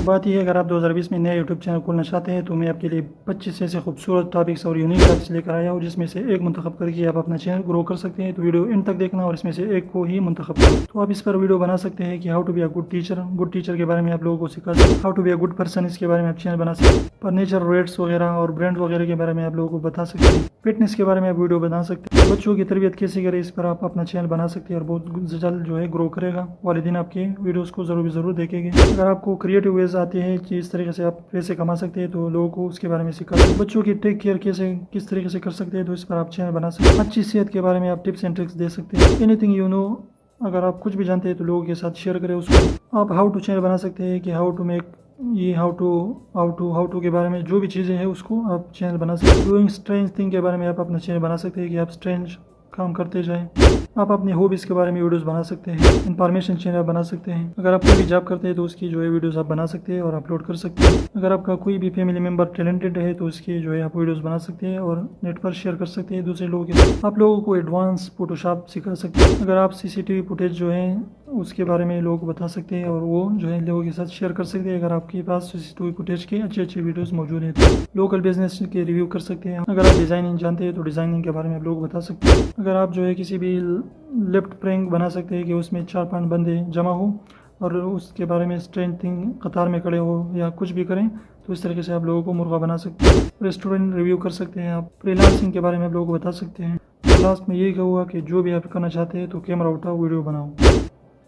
बात यह है, अगर आप 2020 में नया यूट्यूब चैनल खोलना चाहते हैं तो मैं आपके लिए 25 ऐसे खूबसूरत टॉपिक्स और यूनिक टॉपिक्स लेकर आया हूँ, जिसमें से एक मंतखब करके आप अपना चैनल ग्रो कर सकते हैं। तो वीडियो इन तक देखना और इसमें से एक को ही मंतखब करें। तो आप इस पर वीडियो बना सकते हैं कि how to be a good teacher के बारे में आप लोगों को सिखा सकते हैं, how to be a good person इसके बारे में आप चैनल बना सकते हैं, फर्नीचर रेट्स वगैरह और ब्रांड वगैरह के बारे में आप लोगों को बता सकते हैं, फिटनेस के बारे में आप वीडियो बना सकते हैं, बच्चों की तरबियत कैसे करें इस पर आप अपना चैनल बना सकते हैं और बहुत जल्द जो है ग्रो करेगा। वालिदैन आपके वीडियोस को ज़रूर देखेंगे। अगर आपको क्रिएटिव वेज आते हैं कि इस तरीके से आप पैसे कमा सकते हैं तो लोगों को उसके बारे में सिखा सकते हैं। बच्चों की टेक केयर किस तरीके से कर सकते हैं तो इस पर आप चैनल बना सकते हैं। अच्छी सेहत के बारे में आप टिप्स एंड ट्रिक्स दे सकते हैं। एनीथिंग यू नो, अगर आप कुछ भी जानते हैं तो लोगों के साथ शेयर करें उसको। आप हाउ टू चैनल बना सकते हैं कि हाउ टू मेक, ये हाउ टू के बारे में जो भी चीज़ें हैं उसको आप चैनल बना सकते हैं। डूइंग स्ट्रेंज थिंग के बारे में आप अपना चैनल बना सकते हैं कि आप स्ट्रेंज काम करते जाएं। आप अपनी हॉबीज़ के बारे में वीडियोस बना सकते हैं। इंफॉर्मेशन चैनल बना सकते हैं। अगर आप कोई भी जॉब करते हैं तो उसकी जो है वीडियोस आप बना सकते हैं और अपलोड कर सकते हैं। अगर आपका कोई भी फैमिली मेम्बर टैलेंटेड है तो उसकी जो है आप वीडियोस बना सकते हैं और नेट पर शेयर कर सकते हैं दूसरे लोगों के साथ। आप लोगों को एडवांस फोटोशॉप सिखा सकते हैं। अगर आप सीसीटीवी फुटेज जो है उसके बारे में लोगों को बता सकते हैं और वो जो है लोगों के साथ शेयर कर सकते हैं। अगर आपके पास सीसीटीवी फुटेज के अच्छे वीडियोस मौजूद हैं तो लोकल बिजनेस के रिव्यू कर सकते हैं। अगर आप डिज़ाइनिंग जानते हैं तो डिज़ाइनिंग के बारे में आप लोग बता सकते हैं। अगर आप जो है किसी भी लेफ्ट प्रैंक बना सकते हैं कि उसमें 4-5 बंदे जमा हो और उसके बारे में स्ट्रेंथ थिंग कतार में खड़े हो या कुछ भी करें तो इस तरीके से आप लोगों को मुर्गा बना सकते हैं। रेस्टोरेंट रिव्यू कर सकते हैं। आप फ्रीलांसिंग के बारे में आप लोगों को बता सकते हैं। लास्ट में यही कहूँगा कि जो भी आप करना चाहते हैं तो कैमरा उठाओ, वीडियो बनाओ।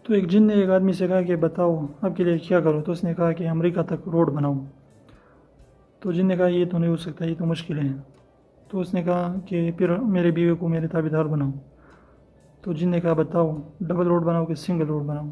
तो एक जिन ने एक आदमी से कहा कि बताओ आपके लिए क्या करो, तो उसने कहा कि अमेरिका तक रोड बनाओ। तो जिन ने कहा ये तो नहीं हो सकता, ये तो मुश्किल है। तो उसने कहा कि फिर मेरे बीवी को मेरे ताबेदार बनाओ। तो जिन ने कहा बताओ डबल रोड बनाओ कि सिंगल रोड बनाओ।